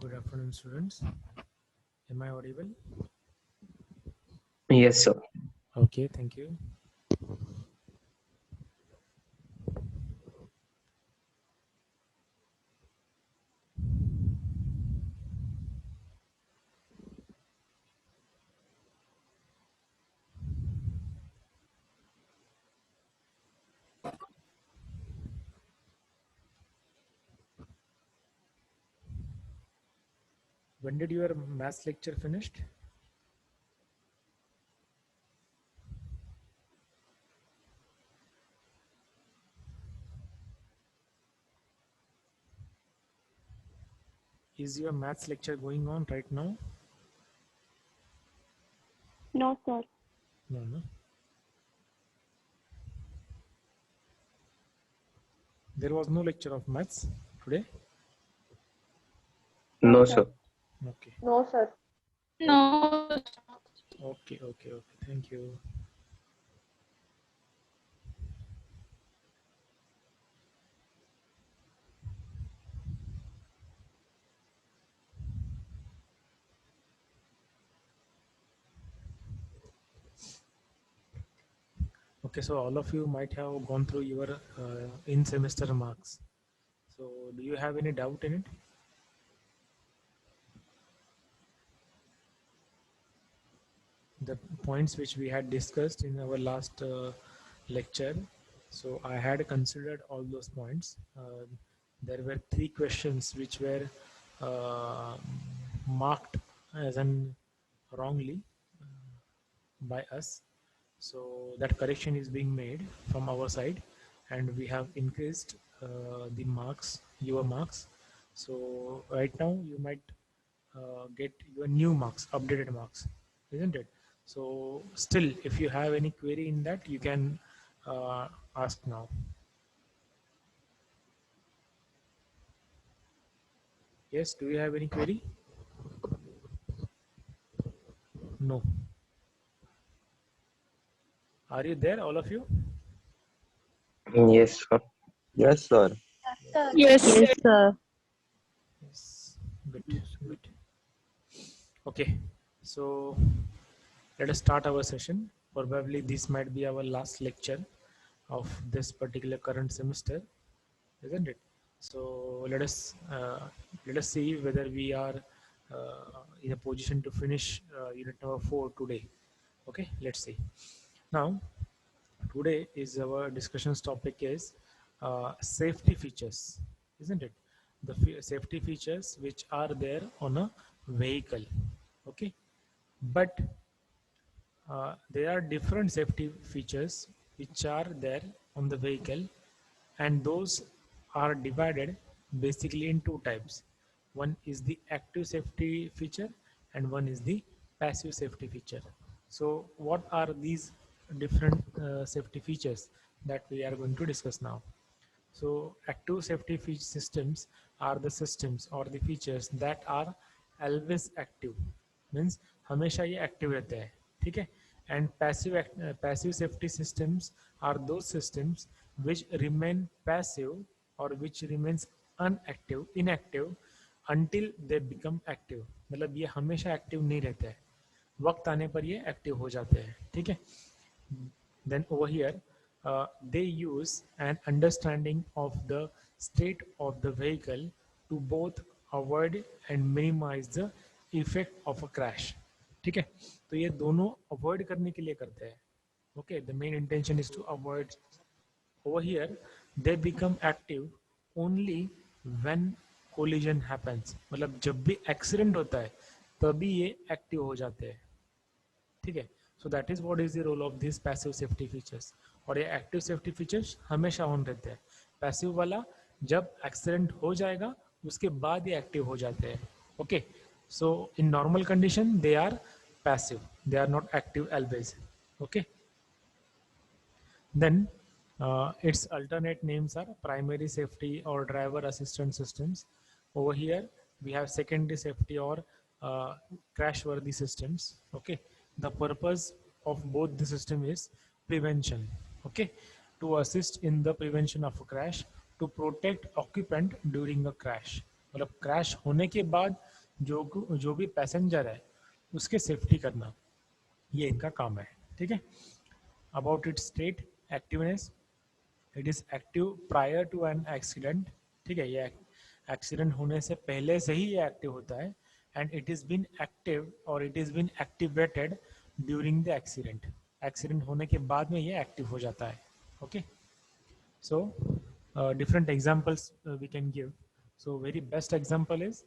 Good afternoon, students. Am I audible? Yes, sir. Okay, thank you. When did your maths lecture finished? Is your maths lecture going on right now? No, sir. No, no. There was no lecture of maths today? No, sir. Okay. No, sir. No. Okay, okay, okay. Thank you. Okay, so all of you might have gone through your in-semester marks. So do you have any doubt in it? The points which we had discussed in our last lecture. So I had considered all those points. There were 3 questions which were uh, marked as an wrongly by us. So that correction is being made from our side, and we have increased the marks, your marks. So right now you might get your new marks, updated marks, isn't it? So still, if you have any query in that, you can ask now. Yes, do you have any query? No. Are you there, all of you? Yes, sir. Yes, sir. Yes. Yes, sir. Yes. Good. Good. Okay. So let us start our session. Probably this might be our last lecture of this particular current semester, isn't it? So let us see whether we are in a position to finish unit number 4 today. Okay, let's see. Now, today is our discussions topic is safety features, isn't it? The safety features which are there on a vehicle. Okay, but there are different safety features which are there on the vehicle, and those are divided basically in 2 types. One is the active safety feature and one is the passive safety feature. So what are these different safety features that we are going to discuss now? So active safety systems are the systems or the features that are always active, means हमेशा ये active रहते हैं, ठीक है? And passive safety systems are those systems which remain passive or which remains inactive until they become active. मतलब ये हमेशा active नहीं रहते हैं, वक्त आने पर ये active हो जाते हैं, ठीक है? Then over here, they use an understanding of the state of the vehicle to both avoid and minimize the effect of a crash. ठीक है, तो ये दोनों avoid करने के लिए करते हैं. Okay, the main intention is to avoid. Over here, they become active only when collision happens. मतलब जब भी accident होता है तभी ये active हो जाते हैं, ठीक है? So that is what is the role of this passive safety features. और ये एक्टिव सेफ्टी फीचर्स हमेशा ऑन रहते हैं. पैसिव वाला जब एक्सीडेंट हो जाएगा उसके बाद ये एक्टिव हो जाते हैं. Okay, so in normal condition they are passive, they are not active always. Okay, then its alternate names are primary safety or driver assistance systems. Over here we have secondary safety or crash worthy systems. Okay, the purpose of both the system is prevention. Okay, to assist in the prevention of a crash, to protect occupant during a crash. मतलब crash होने के बाद जो भी passenger है उसके safety करना, ये इनका काम है, ठीक है। About its state activeness, it is active prior to an accident, ठीक है, ये एक्सीडेंट होने से पहले से ही ये एक्टिव होता है। And it is been active और it is been activated during the accident, accident होने के बाद में ये एक्टिव हो जाता है, okay. So different examples we can give. So very best example is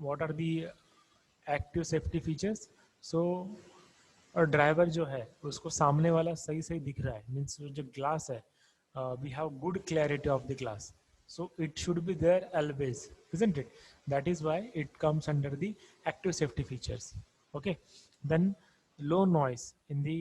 what are the active safety features. So और ड्राइवर जो है उसको सामने वाला सही सही दिख रहा है, मीन्स जो ग्लास है, we have good clarity of the glass, so it should be there always, isn't it? That is why it comes under the active safety features, okay. Then low noise in the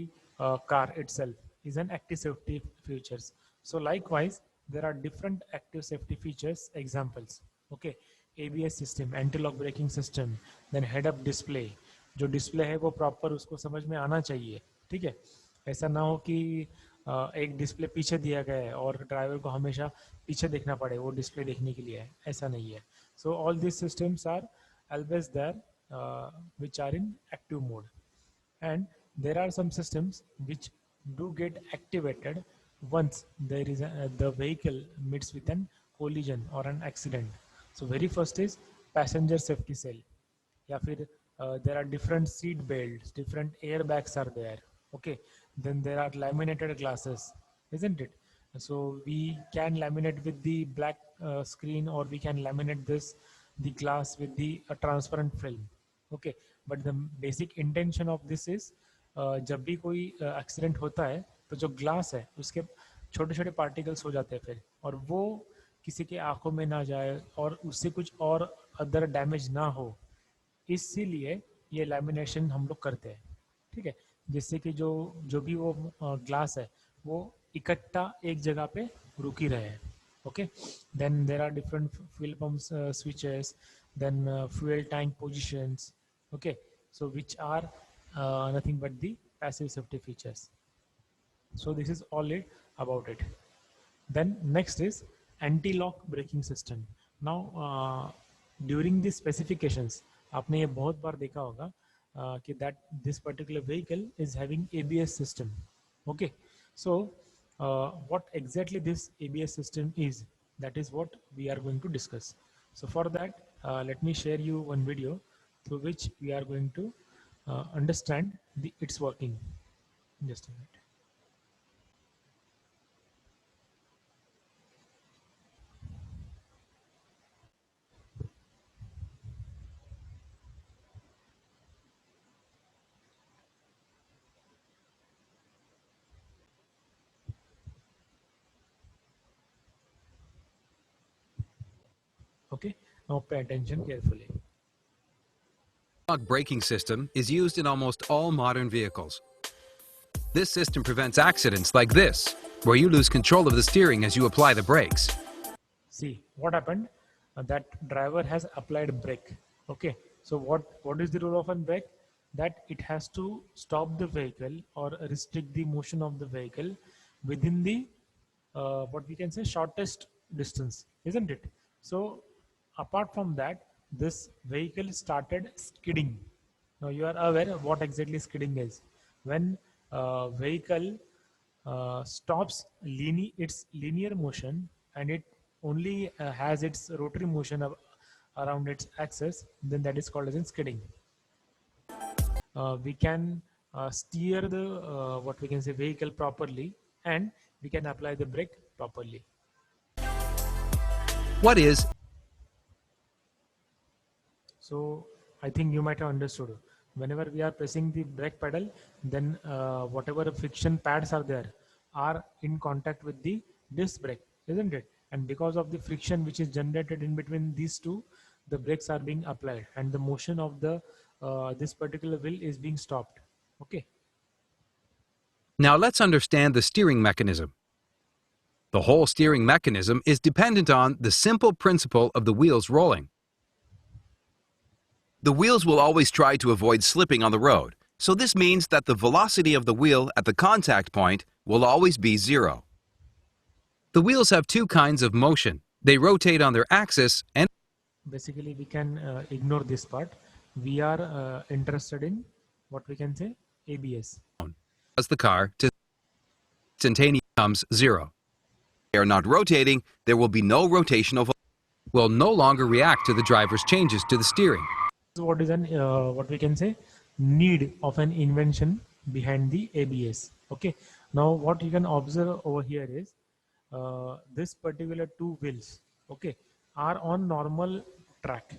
car itself is an active safety features. So likewise there are different active safety features examples, okay. ABS system, anti-lock braking system, then head up display, जो display है वो proper उसको समझ में आना चाहिए, ठीक है। ऐसा ना हो कि एक डिस्प्ले पीछे दिया गया है और ड्राइवर को हमेशा पीछे देखना पड़े वो डिस्प्ले देखने के लिए, ऐसा नहीं है। So all this systems are always there which are in active mode, and there are some systems which do get activated once there is the vehicle meets with an collision or an accident. So very first is passenger safety cell, या फिर there are different seat belts, different airbags are there, okay. Then there are laminated glasses, isn't it? So we can laminate with the black screen, or we can laminate the glass with the transparent film, okay. But the basic intention of this is जब भी कोई accident होता है तो जो glass है उसके छोटे छोटे पार्टिकल्स हो जाते हैं फिर, और वो किसी के आंखों में ना जाए और उससे कुछ और अदर डैमेज ना हो, इसीलिए ये लैमिनेशन हम लोग करते हैं, ठीक है। जिससे कि जो भी वो ग्लास है वो इकट्ठा एक जगह पे रुकी रहे, okay. Then there are different fuel pumps switches, then fuel tank positions, okay, so which are nothing but the passive safety features. So this is all it about it. Then next is anti-lock braking system. Now during the specifications आपने ये बहुत बार देखा होगा कि that this particular vehicle is having ABS system, okay. So what exactly this ABS system is, that is what we are going to discuss. So for that let me share you one video through which we are going to understand its working. Just a minute. Okay, now pay attention carefully. Anti-lock braking system is used in almost all modern vehicles. This system prevents accidents like this, where you lose control of the steering as you apply the brakes. See what happened, that driver has applied brake, okay. So what is the role of a brake? That it has to stop the vehicle or restrict the motion of the vehicle within the what we can say shortest distance, isn't it? So apart from that, this vehicle started skidding. Now you are aware of what exactly skidding is. When vehicle stops its linear motion and it only has its rotary motion around its axis, then that is called as in skidding. We can steer the what we can say vehicle properly, and we can apply the brake properly. What is? So I think you might have understood. Whenever we are pressing the brake pedal, then whatever friction pads are there are in contact with the disc brake, isn't it? And because of the friction which is generated in between these two, the brakes are being applied, and the motion of the this particular wheel is being stopped. Okay. Now let's understand the steering mechanism. The whole steering mechanism is dependent on the simple principle of the wheels rolling. The wheels will always try to avoid slipping on the road, so this means that the velocity of the wheel at the contact point will always be zero. The wheels have two kinds of motion, They rotate on their axis and Basically, we can ignore this part. We are interested in what we can say ABS. cause the car to instantaneously becomes zero. If they are not rotating, there will be no rotational will no longer react to the driver's changes to the steering. So what is an what we can say need of an invention behind the ABS. Okay. Now what you can observe over here is this particular two wheels, okay, are on normal track,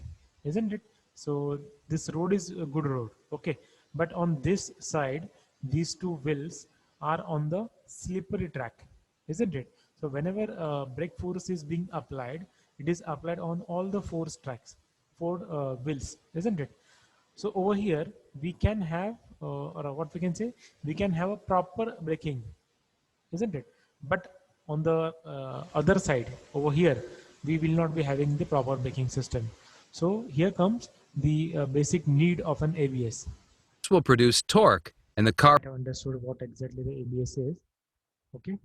isn't it? So this road is a good road, okay, but on this side these two wheels are on the slippery track, isn't it? So whenever brake force is being applied, it is applied on all the four tracks, four wheels, isn't it? So over here we can have or what we can say, we can have a proper braking, isn't it? But on the other side over here, we will not be having the proper braking system. So here comes the basic need of an ABS. This will produce torque and the car I have understood what exactly the ABS is. Okay.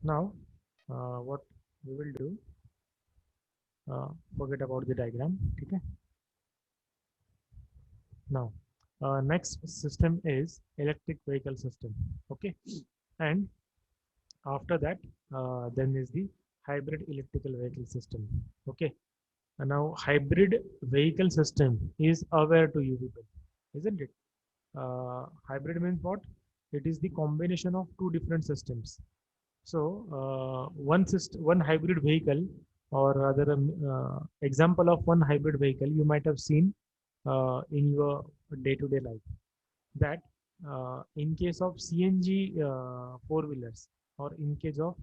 Now, what we will do, forget about the diagram. Okay. Now, next system is electric vehicle system. Okay. And after that, then is the hybrid electrical vehicle system. Okay. And now hybrid vehicle system is aware to you people, isn't it? Hybrid means what? It is the combination of two different systems. So one hybrid vehicle, or rather example of one hybrid vehicle you might have seen in your day-to-day life, that in case of CNG four-wheelers, or in case of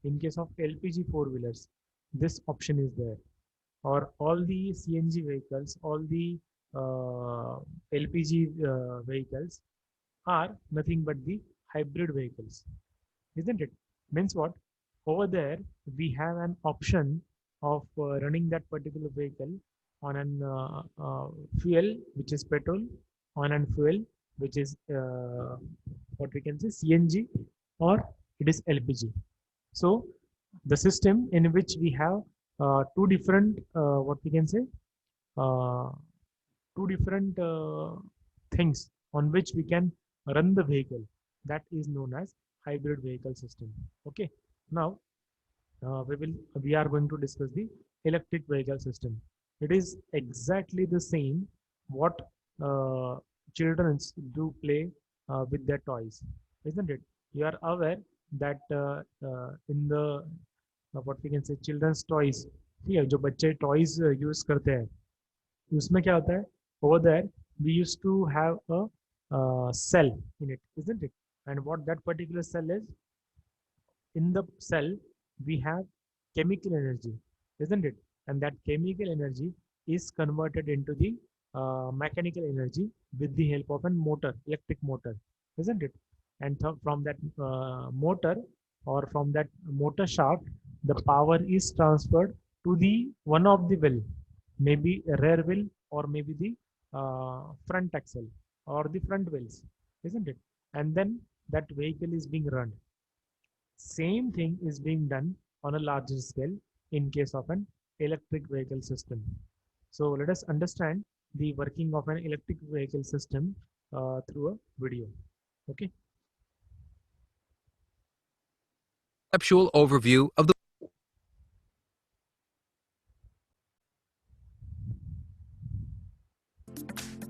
LPG four-wheelers, this option is there. Or all the CNG vehicles, all the LPG vehicles are nothing but the hybrid vehicles, isn't it? Means what? Over there we have an option of running that particular vehicle on an fuel which is petrol, on an fuel which is what we can say CNG, or it is LPG. So the system in which we have two different what we can say uh, two different things on which we can run the vehicle, that is known as hybrid vehicle system. Okay. Now we are going to discuss the electric vehicle system. It is exactly the same what children do play with their toys, isn't it? You are aware that in the what we can say children's toys, ठीक है, जो बच्चे toys use करते हैं, उसमें क्या होता है? Over there we used to have a cell in it, isn't it? And what that particular cell is, in the cell we have chemical energy, isn't it? And that chemical energy is converted into the mechanical energy with the help of a motor, electric motor, isn't it? And from that motor, or from that motor shaft, the power is transferred to the one of the wheel, maybe a rear wheel, or maybe the front axle, or the front wheels, isn't it? And then that vehicle is being run. Same thing is being done on a larger scale in case of an electric vehicle system. So let us understand the working of an electric vehicle system through a video. Okay. conceptual overview of the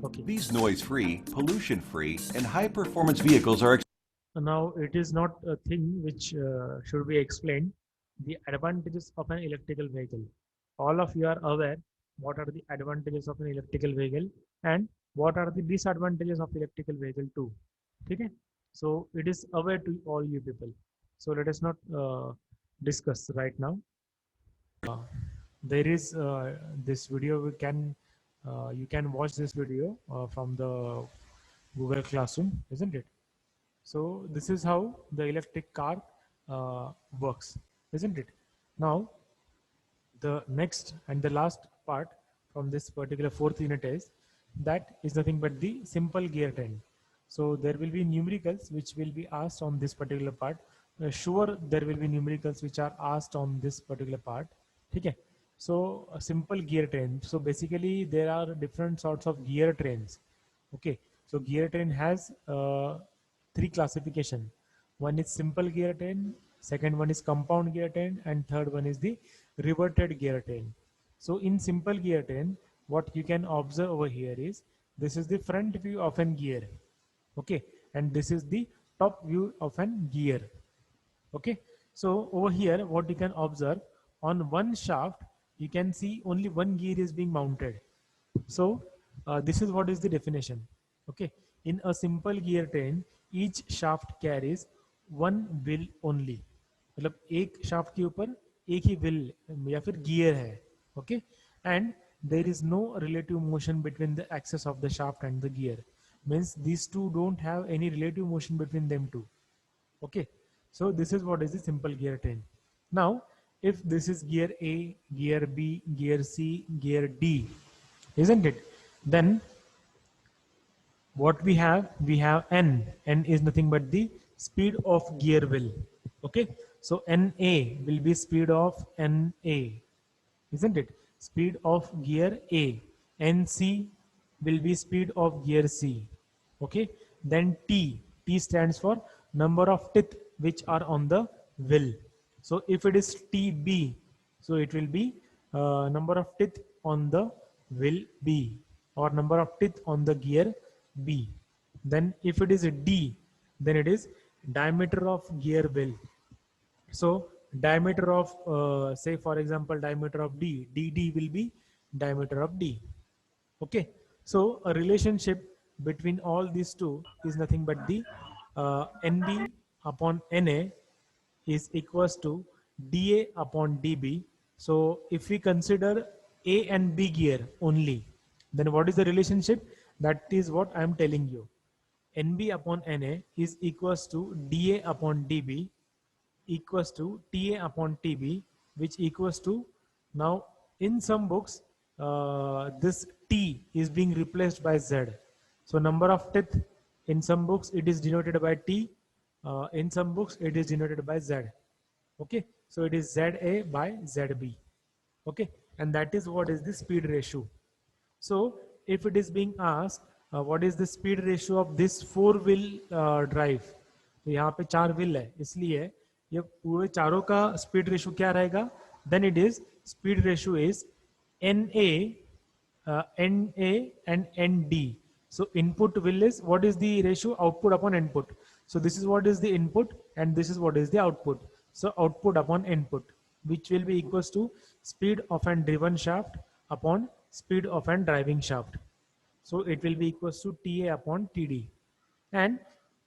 Okay. These noise-free, pollution-free, and high-performance vehicles are Now it is not a thing which should be explained. The advantages of an electrical vehicle. All of you are aware what are the advantages of an electrical vehicle and what are the disadvantages of electrical vehicle too. Okay. So it is aware to all you people. So let us not discuss right now. There is this video we can you can watch this video from the Google Classroom, isn't it? So this is how the electric car works, isn't it? Now the next and the last part from this particular fourth unit is nothing but the simple gear train. So there will be numericals which will be asked on this particular part. Sure, there will be numericals which are asked on this particular part. ठीक है. So a simple gear train, so basically there are different sorts of gear trains. Okay, so gear train has three classification. One is simple gear train, second one is compound gear train, and third one is the reverted gear train. So in simple gear train, what you can observe over here is this is the front view of an gear. Okay, and this is the top view of an gear. Okay, so over here what you can observe, on one shaft you can see only one gear is being mounted. So this is what is the definition. Okay, in a simple gear train each shaft carries one wheel only. मतलब एक shaft के ऊपर एक ही wheel या फिर gear है. Okay, and there is no relative motion between the axis of the shaft and the gear, means these two don't have any relative motion between them two. Okay, so this is what is the simple gear train. Now if this is gear A, gear B, gear C, gear D, isn't it, then what we have n is nothing but the speed of gear wheel. Okay, so na will be speed of na, isn't it, speed of gear A. Nc will be speed of gear C. Okay, then t stands for number of teeth which are on the wheel. So if it is tb, so it will be number of teeth on the wheel B, or number of teeth on the gear B. Then if it is a D, then it is diameter of gear wheel. So diameter of say for example diameter of dd will be diameter of D. Okay, so a relationship between all these two is nothing but the nb upon na is equals to dA upon dB. So if we consider A and B gear only, then what is the relationship? That is what I am telling you. NB upon NA is equals to dA upon dB equals to TA upon TB, which equals to, now in some books this T is being replaced by Z. So number of teeth, in some books it is denoted by T, in some books it is denoted by Z. Okay, so it is ZA by ZB. Okay, and that is what is the speed ratio. So if it is being asked what is the speed ratio of this four wheel drive, तो यहाँ पे चार wheel है इसलिए ये पूरे चारों का स्पीड रेशियो क्या रहेगा, then it is speed ratio is NA, NA and ND. So input will is what is the ratio, output upon input. So this is what is the input and this is what is the output. So output upon input, which will be equals to speed of an driven shaft upon speed of an driving shaft. So it will be equals to TA upon TD. And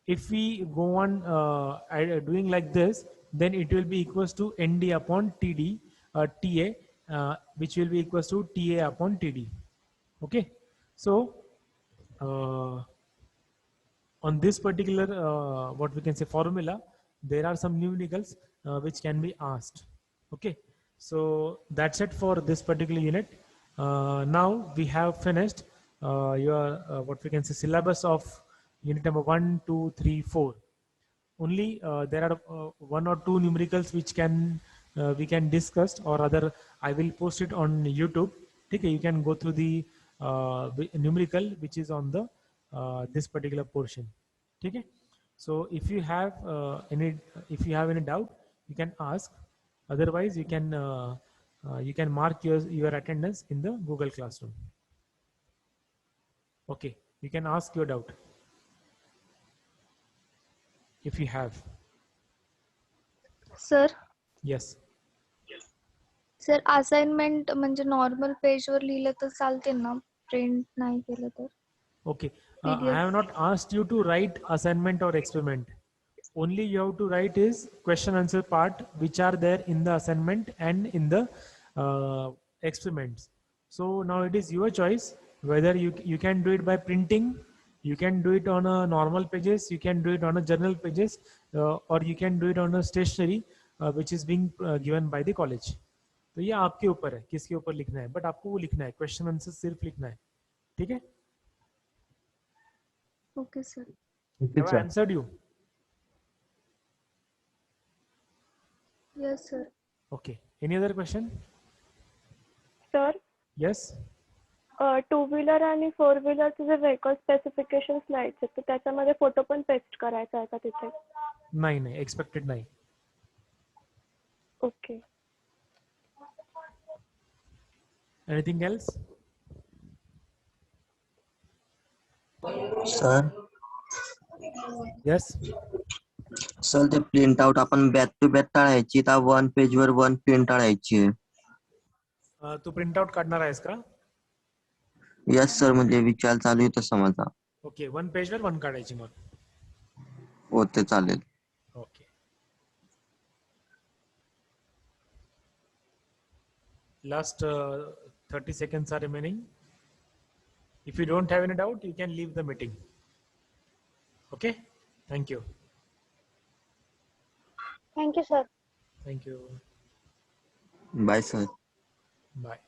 if we go on doing like this, then it will be equals to ND upon TD, TA, which will be equals to TA upon TD. Okay, so on this particular what we can say formula, there are some numericals which can be asked. Okay, so that's it for this particular unit. Now we have finished your what we can say syllabus of unit number 1, 2, 3, 4. Only there are one or two numericals which can we can discuss, or other I will post it on YouTube. Okay, you can go through the numerical which is on the this particular portion. Okay, so if you have any doubt, you can ask. Otherwise, you can mark your attendance in the Google Classroom. Okay, you can ask your doubt if you have. Sir Yes. Sir assignment म्हणजे normal पेजवर लिहिलं तर चालते ना, print नाही केलं तर? Okay, I PDF. have not asked you to write assignment or experiment. Only you have to write is question answer part which are there in the assignment and in the experiments. So now it is your choice whether you can do it by printing, you can do it on a normal pages, you can do it on a journal pages, or you can do it on a stationery which is being given by the college. तो ये आपके ऊपर है किसके ऊपर लिखना है, but आपको वो लिखना है, क्वेश्चन आंसर सिर्फ लिखना है. ठीक है? Okay sir. Have I answered you? Yes sir. Okay. Any other question? Yes. Two wheeler आणि फोर व्हीलरचे जे व्हेकल स्पेसिफिकेशन्स लिहायचे तर त्याच्यामध्ये फोटो पण पेस्ट करायचा आहे का तिथे? नाही एक्सपेक्टेड नाही. Okay. Anything else? Sir Yes. Sir ते प्रिंट आउट आपण बॅक टू बॅक टाळायची का वन पेज वर वन प्रिंट टाळायची? तू प्रिंट आउट काढणार आहेस का? यस सर, म्हणजे विचार चालू आहे तसं माझा. ओके, वन पेजवर वन काढायची मग. हो ते चालेल. Okay. Last 30 seconds are remaining. If you don't have any doubt, you can leave the meeting. Okay? Thank you. Thank you sir. Thank you. Bye sir. Bye.